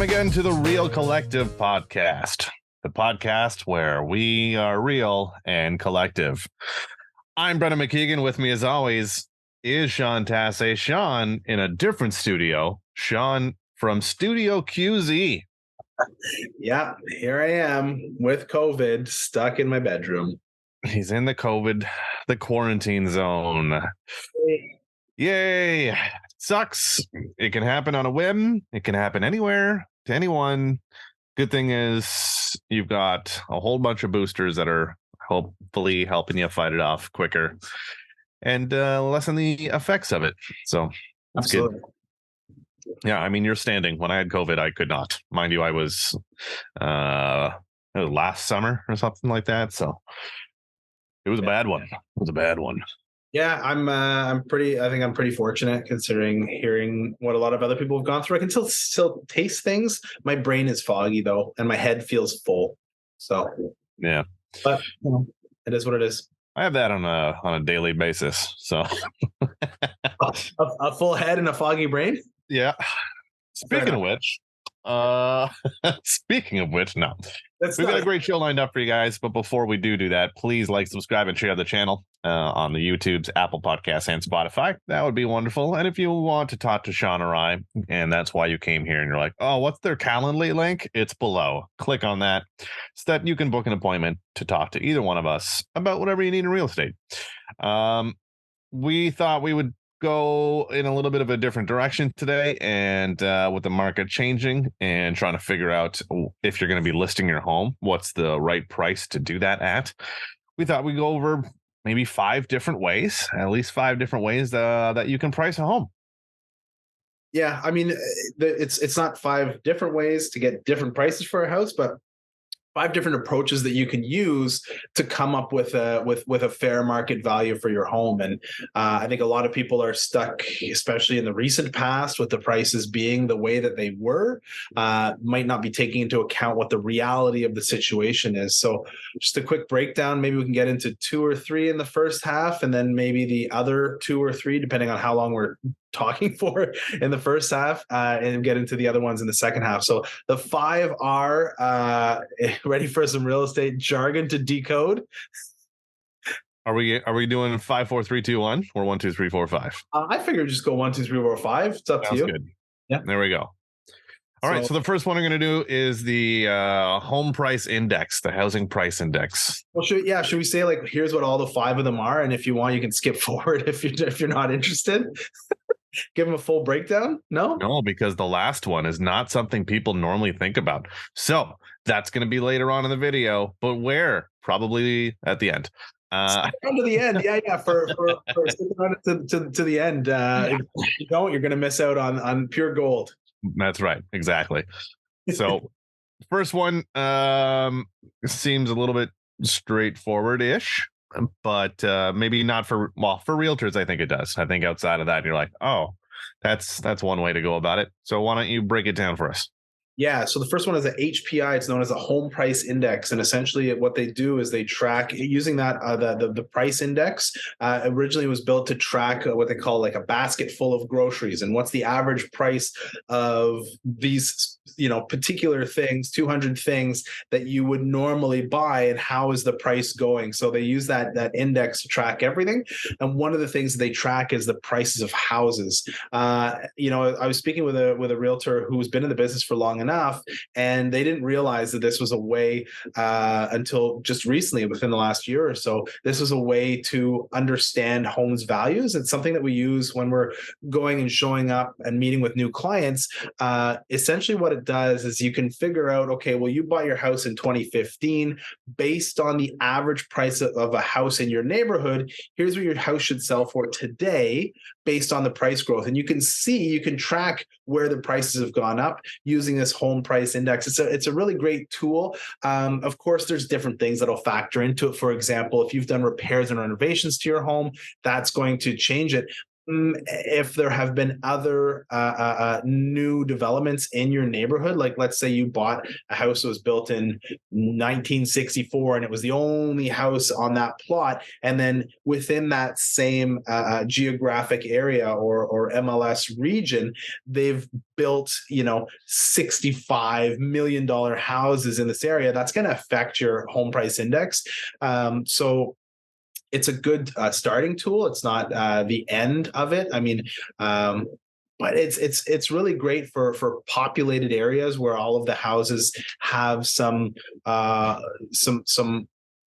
Welcome again to the Real Collective podcast, the podcast where we are real and collective. I'm Brendan McKeigan. With me, as always, is Sean Tasse. Sean in a different studio. Sean from Studio QZ. Yeah, here I am with COVID, stuck in my bedroom. He's in the quarantine zone. Yay. Sucks. It can happen on a whim. It can happen anywhere to anyone. Good thing is you've got a whole bunch of boosters that are hopefully helping you fight it off quicker and lessen the effects of it. So that's Absolutely. Good. Yeah, I mean, you're standing. When I had COVID, I could not. Mind you, I was last summer or something like that. So it was a bad one. It was a bad one. Yeah, I think I'm pretty fortunate considering hearing what a lot of other people have gone through. I can still taste things. My brain is foggy though, and my head feels full. So yeah, but it is what it is. I have that on a daily basis. So a full head and a foggy brain. Yeah. Speaking of which, no. We've got a great show lined up for you guys, but before we do that, please like, subscribe, and share the channel on the YouTubes, Apple Podcasts, and Spotify. That would be wonderful. And if you want to talk to Sean or I, and that's why you came here, and you're like, oh, what's their Calendly link? It's below. Click on that so that you can book an appointment to talk to either one of us about whatever you need in real estate. We thought we would go in a little bit of a different direction today, and with the market changing and trying to figure out if you're going to be listing your home, what's the right price to do that at, we thought we'd go over maybe at least five different ways that you can price a home. Yeah, I mean, it's not 5 different ways to get different prices for a house, but 5 different approaches that you can use to come up with a fair market value for your home. And I think a lot of people are stuck, especially in the recent past, with the prices being the way that they were, might not be taking into account what the reality of the situation is. So just a quick breakdown. Maybe we can get into 2 or 3 in the first half, and then maybe the other 2 or 3, depending on how long we're talking for in the first half, and get into the other ones in the second half. So the 5 are ready for some real estate jargon to decode. Are we doing 5, 4, 3, 2, 1 or 1, 2, 3, 4, 5? I figured just go 1, 2, 3, 4, 5. It's up to you. Good. Yeah, there we go. All right, so the first one I'm going to do is the home price index, the housing price index. Well, should we say, like, here's what all the 5 of them are, and if you want, you can skip forward if you're not interested. Give them a full breakdown? No, because the last one is not something people normally think about. So that's going to be later on in the video, but where? Probably at the end. To the end, yeah. For sticking on to the end. If you don't, you're going to miss out on pure gold. That's right, exactly. So first one seems a little bit straightforward-ish, but maybe not for realtors. I think it does. I think outside of that, you're like, oh, that's one way to go about it. So why don't you break it down for us? Yeah, so the first one is a HPI. It's known as a home price index, and essentially what they do is they track using that the price index. Originally was built to track what they call like a basket full of groceries, and what's the average price of these particular things, 200 things that you would normally buy, and how is the price going. So they use that index to track everything. And one of the things they track is the prices of houses. I was speaking with a realtor who's been in the business for long enough, and they didn't realize that this was a way until just recently, within the last year or so, this was a way to understand homes values. It's something that we use when we're going and showing up and meeting with new clients. Essentially what it does is you can figure out, okay, well, you bought your house in 2015 based on the average price of a house in your neighborhood. Here's what your house should sell for today based on the price growth. And you can track where the prices have gone up using this home price index. It's a really great tool. Of course, there's different things that'll factor into it. For example, if you've done repairs and renovations to your home, that's going to change it. If there have been other new developments in your neighborhood, like let's say you bought a house that was built in 1964 and it was the only house on that plot, and then within that same geographic area or MLS region, they've built, $65 million houses in this area, that's going to affect your home price index. So it's a good starting tool. It's not the end of it. I mean, but it's really great for populated areas where all of the houses have some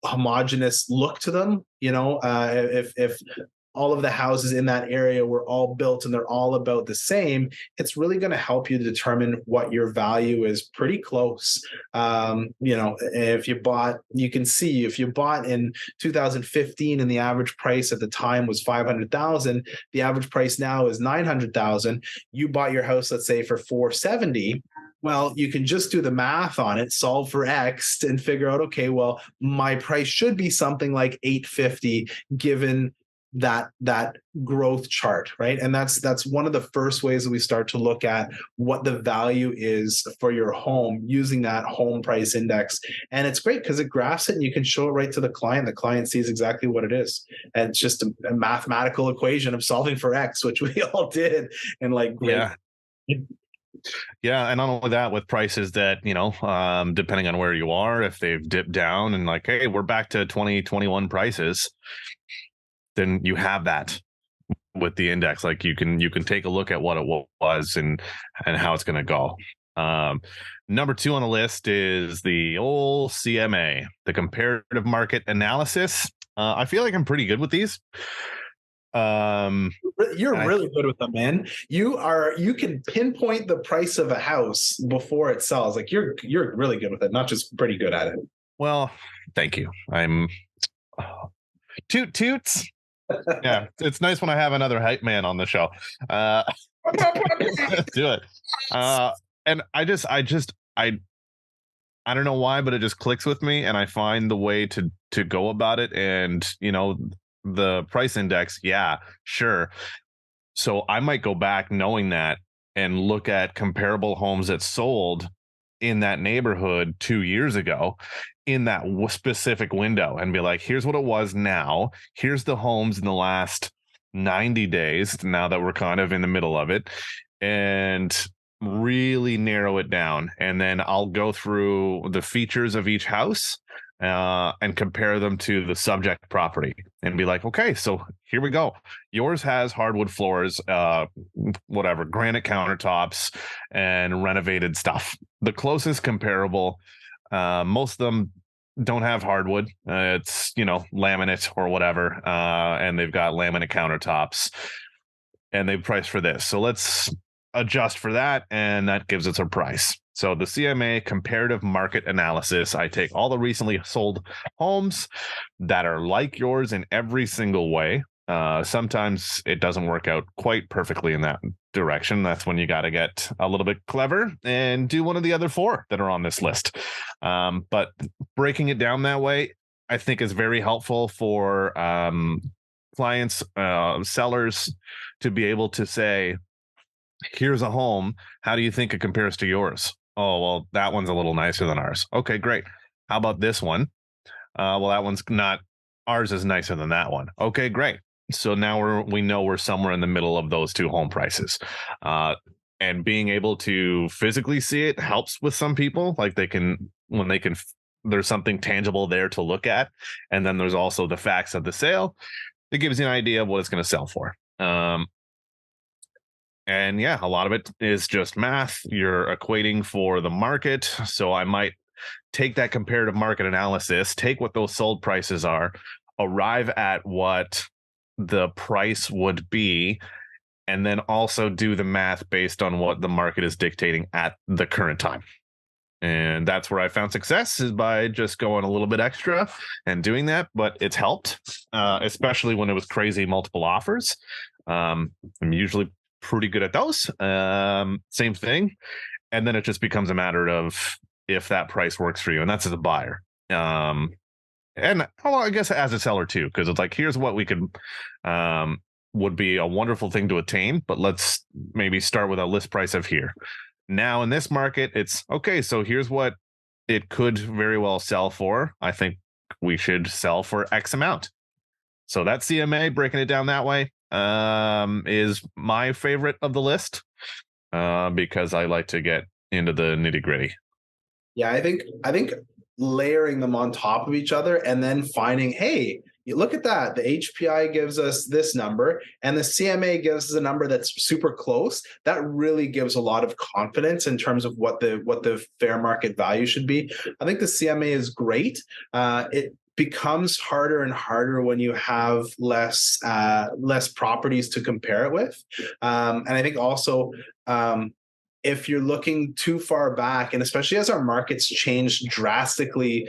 homogeneous look to them. If all of the houses in that area were all built and they're all about the same, it's really going to help you determine what your value is pretty close. If you bought in 2015 and the average price at the time was 500,000, the average price now is 900,000. You bought your house, let's say, for 470. Well, you can just do the math on it, solve for X, and figure out, okay, well, my price should be something like 850 given that growth chart, right? And that's one of the first ways that we start to look at what the value is for your home using that home price index. And it's great because it graphs it and you can show it right to the client. The client sees exactly what it is. And it's just a mathematical equation of solving for X, which we all did. And great. Yeah. And not only that, with prices that, depending on where you are, if they've dipped down and hey, we're back to 2021 prices, then you have that with the index. You can take a look at what it was and how it's going to go. Number 2 on the list is the old CMA, the comparative market analysis. I feel like I'm pretty good with these. You're really good with them, man. You can pinpoint the price of a house before it sells. You're really good with it, not just pretty good at it. Well, thank you. I'm toots. Yeah, it's nice when I have another hype man on the show. Do it. And I don't know why, but it just clicks with me, and I find the way to go about it. And the price index, yeah, sure. So I might go back knowing that and look at comparable homes that sold in that neighborhood 2 years ago in that specific window and be like, here's what it was now. Here's the homes in the last 90 days, now that we're kind of in the middle of it, and really narrow it down. And then I'll go through the features of each house and compare them to the subject property and be like, okay, so here we go. Yours has hardwood floors, granite countertops and renovated stuff. The closest comparable, most of them don't have hardwood. It's, laminate or whatever. And they've got laminate countertops and they've priced for this. So let's adjust for that. And that gives us a price. So the CMA comparative market analysis, I take all the recently sold homes that are like yours in every single way. Sometimes it doesn't work out quite perfectly in that direction. That's when you got to get a little bit clever and do one of the other 4 that are on this list. But breaking it down that way, I think is very helpful for clients, sellers to be able to say, here's a home. How do you think it compares to yours? Oh, well, that one's a little nicer than ours. Okay, great. How about this one? Well, that one's not. Ours is nicer than that one. Okay, great. So now we know we're somewhere in the middle of those 2 home prices. And being able to physically see it helps with some people. There's something tangible there to look at. And then there's also the facts of the sale. It gives you an idea of what it's going to sell for. And yeah, a lot of it is just math. You're equating for the market. So I might take that comparative market analysis, take what those sold prices are, arrive at what the price would be, and then also do the math based on what the market is dictating at the current time. And that's where I found success, is by just going a little bit extra and doing that. But it's helped, especially when it was crazy multiple offers. I'm usually pretty good at those. Same thing. And then it just becomes a matter of if that price works for you. And that's as a buyer. And I guess as a seller too, because it's here's what we could would be a wonderful thing to attain, but let's maybe start with a list price of here. Now in this market, it's okay. So here's what it could very well sell for. I think we should sell for X amount. So that CMA, breaking it down that way, is my favorite of the list, because I like to get into the nitty gritty. Yeah, I think layering them on top of each other and then finding, hey, you look at that. The HPI gives us this number and the CMA gives us a number that's super close. That really gives a lot of confidence in terms of what the fair market value should be. I think the CMA is great. It becomes harder and harder when you have less properties to compare it with. And I think also, if you're looking too far back, and especially as our markets changed drastically,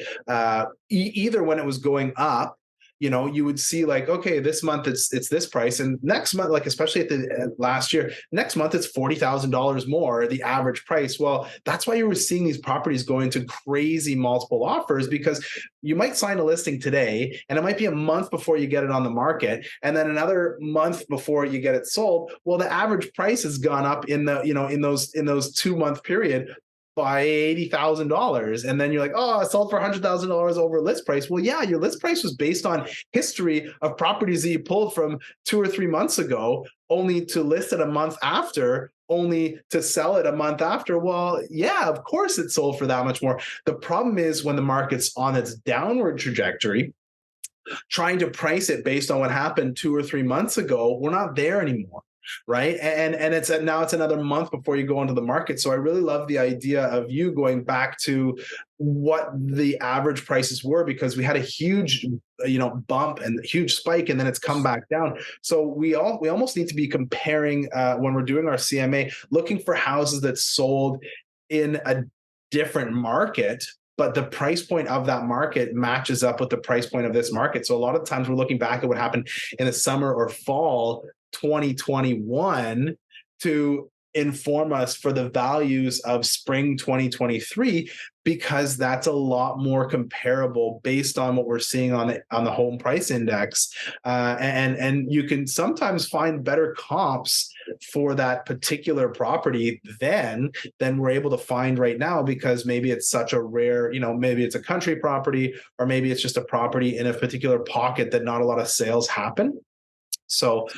either when it was going up, you would see like, okay, this month it's this price, and next month, like especially at the last year, next month it's $40,000 more the average price. Well, that's why you were seeing these properties go into crazy multiple offers, because you might sign a listing today, and it might be a month before you get it on the market, and then another month before you get it sold. Well, the average price has gone up in the in those 2-month period by $80,000, and then you're like, oh, I sold for $100,000 over list price. Well, yeah, your list price was based on history of properties that you pulled from 2 or 3 months ago, only to list it a month after, only to sell it a month after. Well, yeah, of course it sold for that much more. The problem is when the market's on its downward trajectory, trying to price it based on what happened 2 or 3 months ago, we're not there anymore. Right. And now it's another month before you go into the market. So I really love the idea of you going back to what the average prices were, because we had a huge, bump and huge spike, and then it's come back down. So we almost need to be comparing when we're doing our CMA, looking for houses that sold in a different market, but the price point of that market matches up with the price point of this market. So a lot of times we're looking back at what happened in the summer or fall 2021 to inform us for the values of spring 2023, because that's a lot more comparable based on what we're seeing on the home price index, and you can sometimes find better comps for that particular property than we're able to find right now, because maybe it's such a rare, maybe it's a country property, or maybe it's just a property in a particular pocket that not a lot of sales happen. So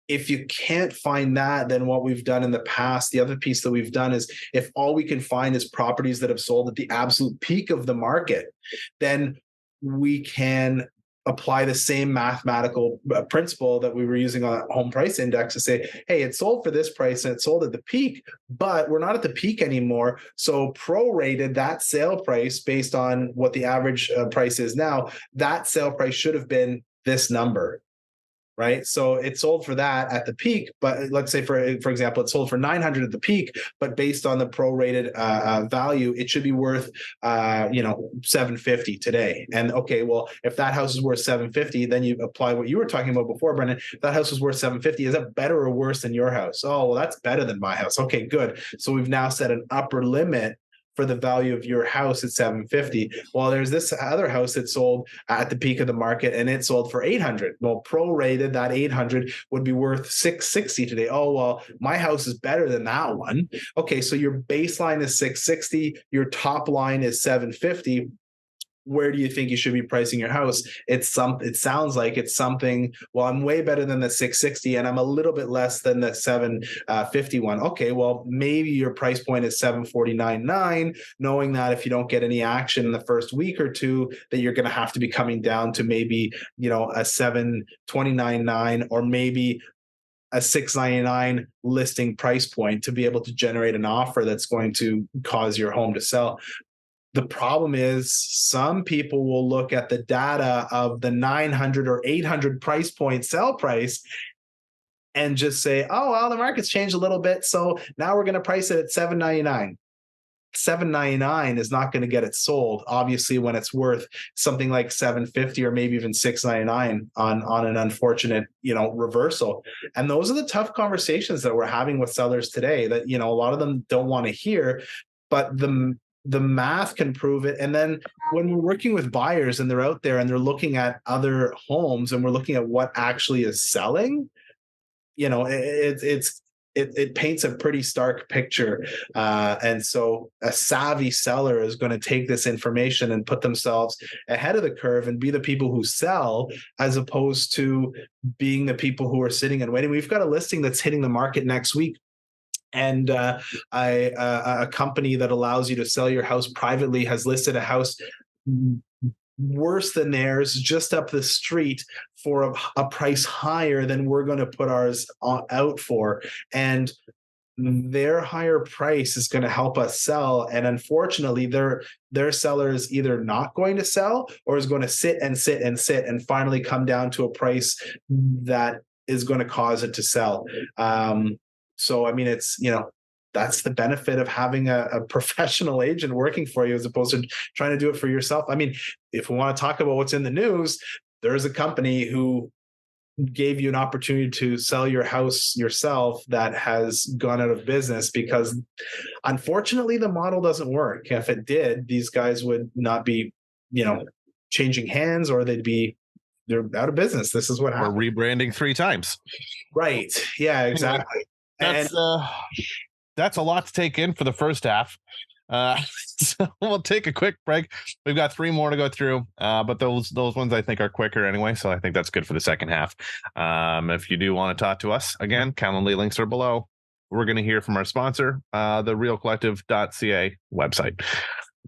if you can't find that, then what we've done in the past, the other piece that we've done is, if all we can find is properties that have sold at the absolute peak of the market, then we can apply the same mathematical principle that we were using on home price index to say, hey, it sold for this price and it sold at the peak, but we're not at the peak anymore. So prorated that sale price based on what the average price is now, that sale price should have been this number. Right. So it sold for that at the peak, but let's say for example, it sold for 900 at the peak, but based on the prorated value, it should be worth, 750 today. And okay, well, if that house is worth 750, then you apply what you were talking about before, Brendan. If that house was worth 750, is that better or worse than your house? Oh, well, that's better than my house. Okay, good. So we've now set an upper limit for the value of your house at 750. Well, there's this other house that sold at the peak of the market and it sold for 800. Well, prorated, that 800 would be worth 660 today. Oh, well, my house is better than that one. Okay, so your baseline is 660, your top line is 750. Where do you think you should be pricing your house? It sounds like it's something, well, I'm way better than the 660 and I'm a little bit less than the 751. Okay, well, maybe your price point is 749.9, knowing that if you don't get any action in the first week or two, that you're going to have to be coming down to maybe, a 729.9 or maybe a 699 listing price point to be able to generate an offer that's going to cause your home to sell. The problem is some people will look at the data of the 900 or 800 price point sell price and just say, oh, well, the market's changed a little bit, so now we're going to price it at $799. $799 is not going to get it sold, obviously, when it's worth something like $750 or maybe even $699 on an unfortunate, reversal. And those are the tough conversations that we're having with sellers today that, a lot of them don't want to hear, but the math can prove it. And then when we're working with buyers and they're out there and they're looking at other homes and we're looking at what actually is selling, it paints a pretty stark picture. And so a savvy seller is going to take this information and put themselves ahead of the curve and be the people who sell, as opposed to being the people who are sitting and waiting. We've got a listing that's hitting the market next week. And a company that allows you to sell your house privately has listed a house worse than theirs just up the street for a price higher than we're going to put ours out for. And their higher price is going to help us sell. And unfortunately, their seller is either not going to sell or is going to sit and finally come down to a price that is going to cause it to sell. So, I mean, it's, that's the benefit of having a professional agent working for you as opposed to trying to do it for yourself. I mean, if we want to talk about what's in the news, there's a company who gave you an opportunity to sell your house yourself that has gone out of business because, unfortunately, the model doesn't work. If it did, these guys would not be, changing hands, or they're out of business. This is what happened. Or rebranding 3 times. Right. Yeah, exactly. That's a lot to take in for the first half. So we'll take a quick break. We've got 3 more to go through, but those ones I think are quicker anyway, so I think that's good for the second half. If you do want to talk to us, again, Calendly links are below. We're going to hear from our sponsor, the realcollective.ca website.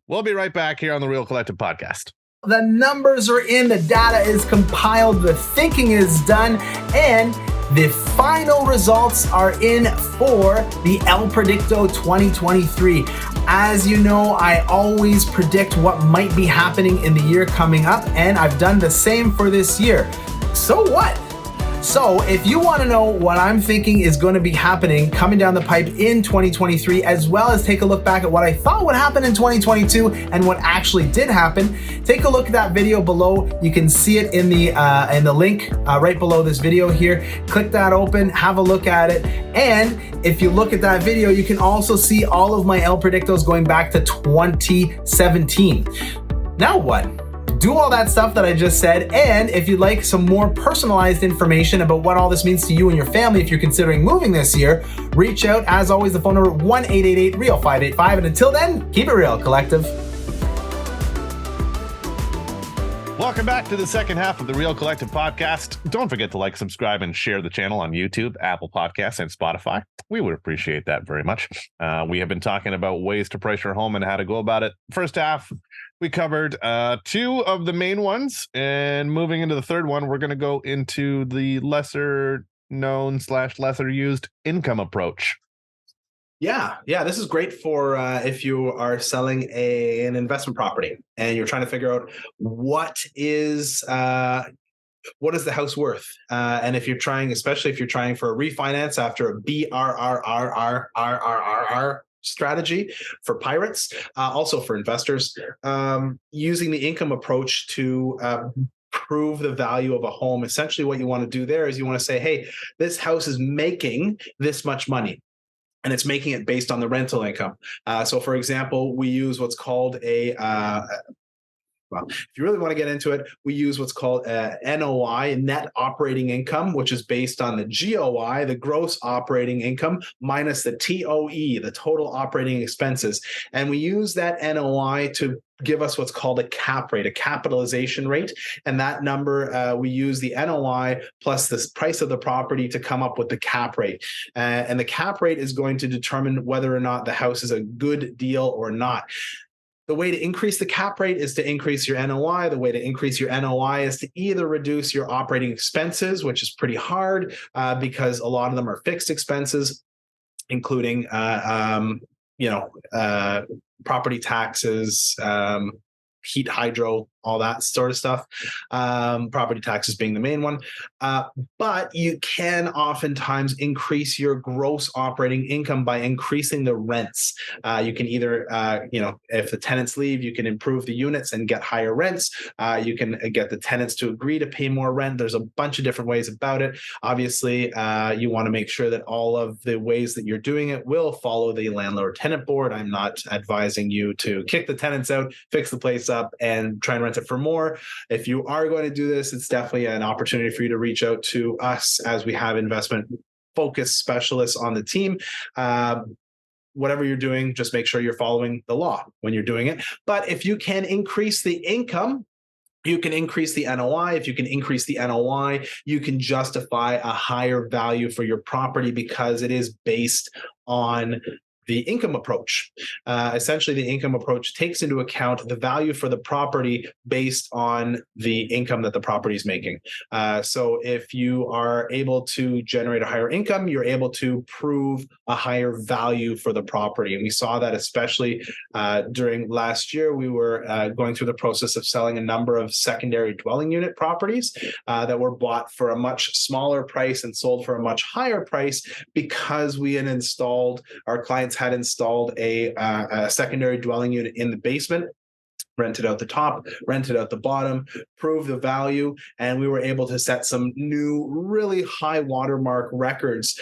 We'll be right back here on the Real Collective podcast. The numbers are in, the data is compiled, the thinking is done, and the final results are in for the El Predicto 2023. As you know, I always predict what might be happening in the year coming up, and I've done the same for this year. So what? So if you want to know what I'm thinking is going to be happening coming down the pipe in 2023, as well as take a look back at what I thought would happen in 2022 and what actually did happen, take a look at that video below. You can see it in the link right below this video here. Click that open, have a look at it. And if you look at that video, you can also see all of my El Predictos going back to 2017. Now what? Do all that stuff that I just said, and if you'd like some more personalized information about what all this means to you and your family if you're considering moving this year, reach out. As always, the phone number 1-888-REAL-585, and until then, keep it real, Collective. Welcome back to the second half of the Real Collective podcast. Don't forget to like, subscribe, and share the channel on YouTube, Apple Podcasts, and Spotify. We would appreciate that very much. We have been talking about ways to price your home and how to go about it. First half, we covered 2 of the main ones, and moving into the third one, we're going to go into the lesser known / lesser used income approach. Yeah, this is great for if you are selling an investment property and you're trying to figure out what is the house worth, and if you're trying, especially if you're trying for a refinance after a BRRRRRRRR strategy for pirates, also for investors, using the income approach to prove the value of a home. Essentially, what you want to do there is you want to say, hey, this house is making this much money, and it's making it based on the rental income. So, for example, we use what's called well, if you really want to get into it, we use what's called NOI, net operating income, which is based on the GOI, the gross operating income, minus the TOE, the total operating expenses. And we use that NOI to give us what's called a cap rate, a capitalization rate. And that number, we use the NOI plus the price of the property to come up with the cap rate. And the cap rate is going to determine whether or not the house is a good deal or not. The way to increase the cap rate is to increase your NOI. The way to increase your NOI is to either reduce your operating expenses, which is pretty hard because a lot of them are fixed expenses, including property taxes, heat, hydro, all that sort of stuff. Property taxes being the main one. But you can oftentimes increase your gross operating income by increasing the rents. You can either, if the tenants leave, you can improve the units and get higher rents. You can get the tenants to agree to pay more rent. There's a bunch of different ways about it. Obviously, you want to make sure that all of the ways that you're doing it will follow the landlord-tenant board. I'm not advising you to kick the tenants out, fix the place up, and try and rent it for more. If you are going to do this, it's definitely an opportunity for you to reach out to us, as we have investment focused specialists on the team. Whatever you're doing, just make sure you're following the law when you're doing it. But if you can increase the income, you can increase the NOI. If you can increase the NOI, you can justify a higher value for your property because it is based on the income approach. Essentially, the income approach takes into account the value for the property based on the income that the property is making. So if you are able to generate a higher income, you're able to prove a higher value for the property. And we saw that especially during last year. We were going through the process of selling a number of secondary dwelling unit properties that were bought for a much smaller price and sold for a much higher price because we had installed, our clients had installed a secondary dwelling unit in the basement, rented out the top, rented out the bottom, proved the value, and we were able to set some new really high watermark records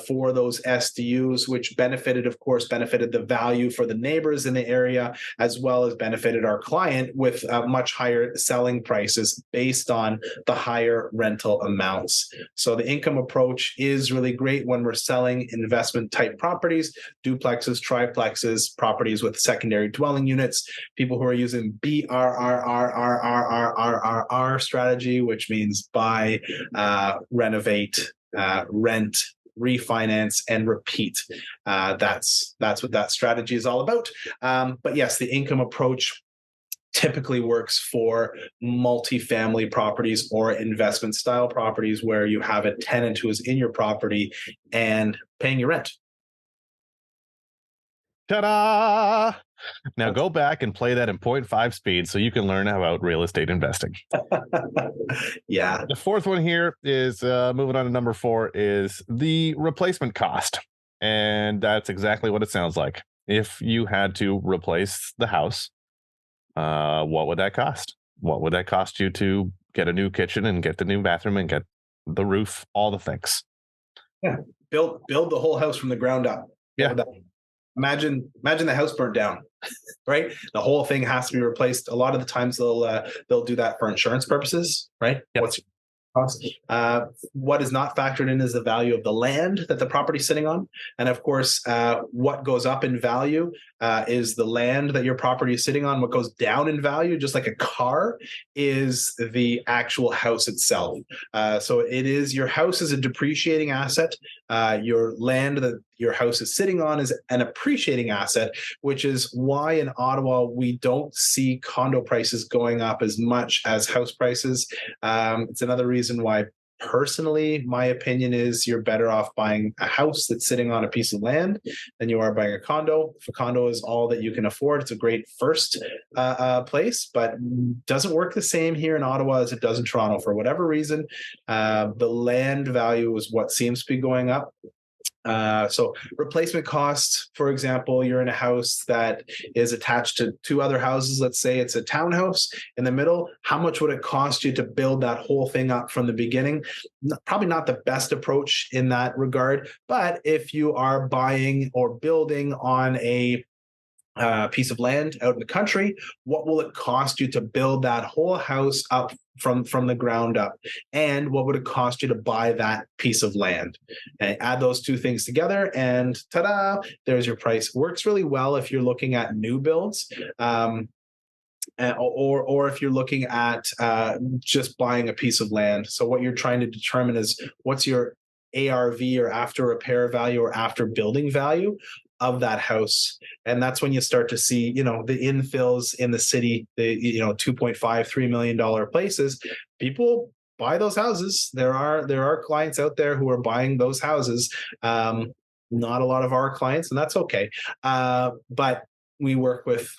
for those SDUs, which benefited the value for the neighbors in the area, as well as benefited our client with much higher selling prices based on the higher rental amounts. So the income approach is really great when we're selling investment type properties, duplexes, triplexes, properties with secondary dwelling units, people who are using BRRRRRRRR strategy, which means buy, renovate, rent, refinance, and repeat. That's what that strategy is all about. But yes, the income approach typically works for multifamily properties or investment style properties where you have a tenant who is in your property and paying your rent. Ta-da! Now go back and play that in 0.5 speed so you can learn about real estate investing. Yeah. The fourth one here is moving on to number 4 is the replacement cost. And that's exactly what it sounds like. If you had to replace the house, what would that cost? What would that cost you to get a new kitchen and get the new bathroom and get the roof, all the things? Yeah. Build the whole house from the ground up. Yeah. Imagine the house burnt down, right? The whole thing has to be replaced. A lot of the times they'll do that for insurance purposes, right? Yep. What's your cost? What is not factored in is the value of the land that the property's sitting on. And of course, what goes up in value is the land that your property is sitting on. What goes down in value, just like a car, is the actual house itself. So it is, your house is a depreciating asset. Your land that your house is sitting on is an appreciating asset, which is why in Ottawa we don't see condo prices going up as much as house prices. It's another reason why, personally, my opinion is you're better off buying a house that's sitting on a piece of land than you are buying a condo. If a condo is all that you can afford, it's a great first place, but doesn't work the same here in Ottawa as it does in Toronto. For whatever reason, the land value is what seems to be going up. So replacement costs, for example, you're in a house that is attached to 2 other houses. Let's say it's a townhouse in the middle. How much would it cost you to build that whole thing up from the beginning? Probably not the best approach in that regard. But if you are buying or building on a piece of land out in the country, what will it cost you to build that whole house up from the ground up? And what would it cost you to buy that piece of land? And add those 2 things together and ta-da, there's your price. Works really well if you're looking at new builds. Or if you're looking at just buying a piece of land. So what you're trying to determine is what's your ARV, or after repair value, or after building value of that house. And that's when you start to see, the infills in the city, the $2.5-3 million places. People buy those houses. There are clients out there who are buying those houses. Not a lot of our clients, and that's okay. But we work with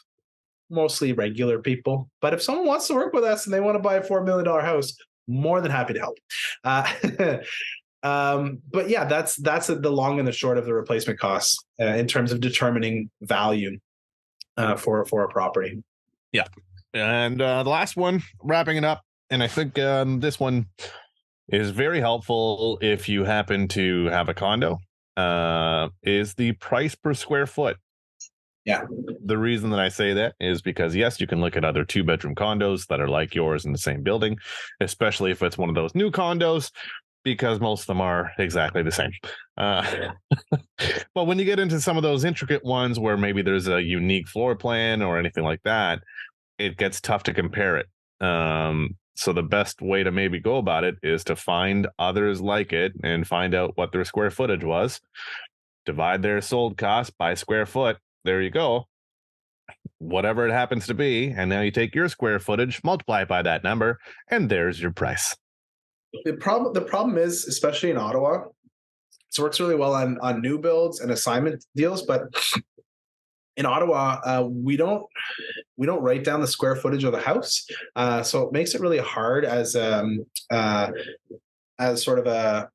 mostly regular people. But if someone wants to work with us and they want to buy a $4 million house, more than happy to help. But yeah, that's the long and the short of the replacement costs in terms of determining value for a property. Yeah. And the last one, wrapping it up, and I think this one is very helpful if you happen to have a condo, is the price per square foot. Yeah. The reason that I say that is because, yes, you can look at other 2-bedroom condos that are like yours in the same building, especially if it's one of those new condos. because most of them are exactly the same. But when you get into some of those intricate ones where maybe there's a unique floor plan or anything like that, it gets tough to compare it. So the best way to maybe go about it is to find others like it and find out what their square footage was, divide their sold cost by square foot. There you go. Whatever it happens to be. And now you take your square footage, multiply it by that number, and there's your price. The problem is, especially in Ottawa, it works really well on new builds and assignment deals, but in Ottawa, we don't write down the square footage of the house, so it makes it really hard as sort of a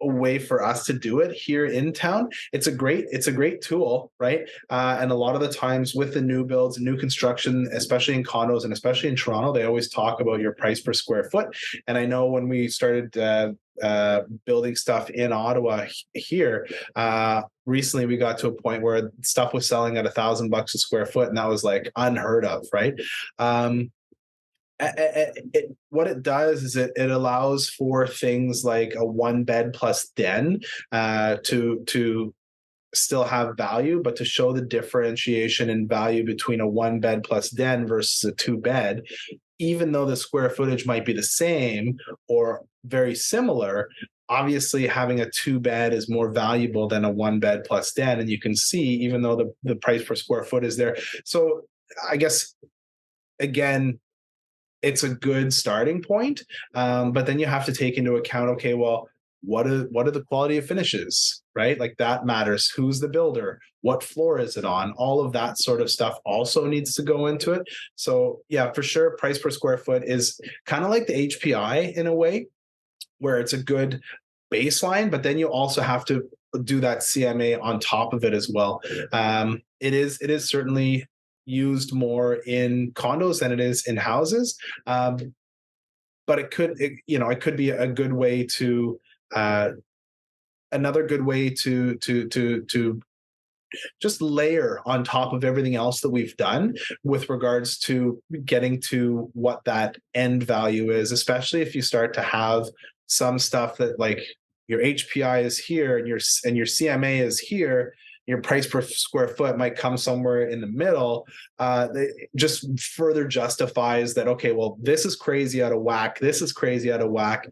way for us to do it here in town. It's a great tool, right? And a lot of the times with the new builds, new construction, especially in condos and especially in Toronto, they always talk about your price per square foot. And I know when we started building stuff in Ottawa here, recently we got to a point where stuff was selling at $1,000 a square foot, and that was like unheard of, right? What it does is it allows for things like a 1-bed plus den to still have value, but to show the differentiation in value between a 1-bed plus den versus a 2-bed, even though the square footage might be the same or very similar. Obviously, having a 2-bed is more valuable than a 1-bed plus den, and you can see, even though the price per square foot is there. So I guess, again, it's a good starting point, but then you have to take into account, okay, well, what are the quality of finishes, right? Like that matters. Who's the builder? What floor is it on? All of that sort of stuff also needs to go into it. So yeah, for sure, price per square foot is kind of like the HPI in a way, where it's a good baseline, but then you also have to do that CMA on top of it as well. It is certainly used more in condos than it is in houses, but it could be a good way to another good way to just layer on top of everything else that we've done with regards to getting to what that end value is, especially if you start to have some stuff that, like, your HPI is here and your CMA is here. Your price per square foot might come somewhere in the middle. It just further justifies that, okay, well, this is crazy out of whack. This is crazy out of whack.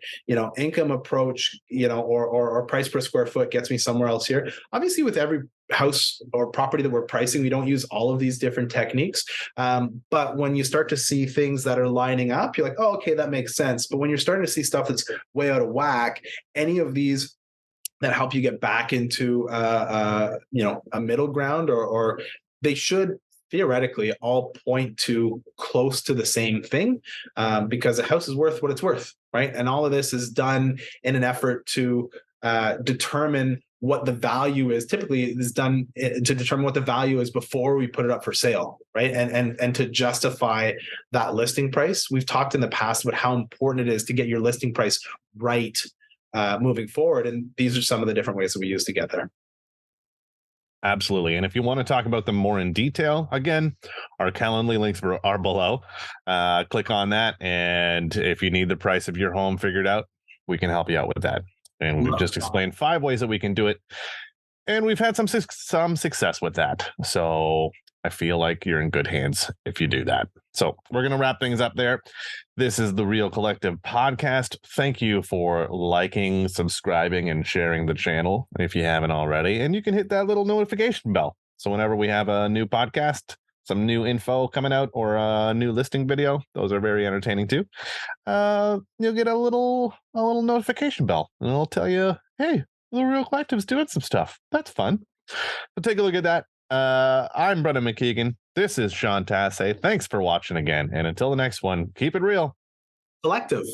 Income approach, or price per square foot gets me somewhere else here. Obviously, with every house or property that we're pricing, we don't use all of these different techniques. But when you start to see things that are lining up, you're like, oh, okay, that makes sense. But when you're starting to see stuff that's way out of whack, any of these that help you get back into a middle ground, or they should theoretically all point to close to the same thing, because a house is worth what it's worth, right? And all of this is done in an effort to determine what the value is. Typically is done to determine what the value is before we put it up for sale, right? And to justify that listing price. We've talked in the past about how important it is to get your listing price right moving forward. And these are some of the different ways that we use to get there. Absolutely. And if you want to talk about them more in detail, again, our Calendly links are below. Click on that. And if you need the price of your home figured out, we can help you out with that. And we've just explained 5 ways that we can do it. And we've had some success with that. So I feel like you're in good hands if you do that. So we're going to wrap things up there. This is the Real Collective podcast. Thank you for liking, subscribing, and sharing the channel if you haven't already. And you can hit that little notification bell. So whenever we have a new podcast, some new info coming out, or a new listing video, those are very entertaining too. You'll get a little notification bell, and it'll tell you, hey, the Real Collective's doing some stuff. That's fun. So take a look at that. I'm Brendan McKeigan. This is Tasse. Thanks for watching again. And until the next one, keep it real. Collective.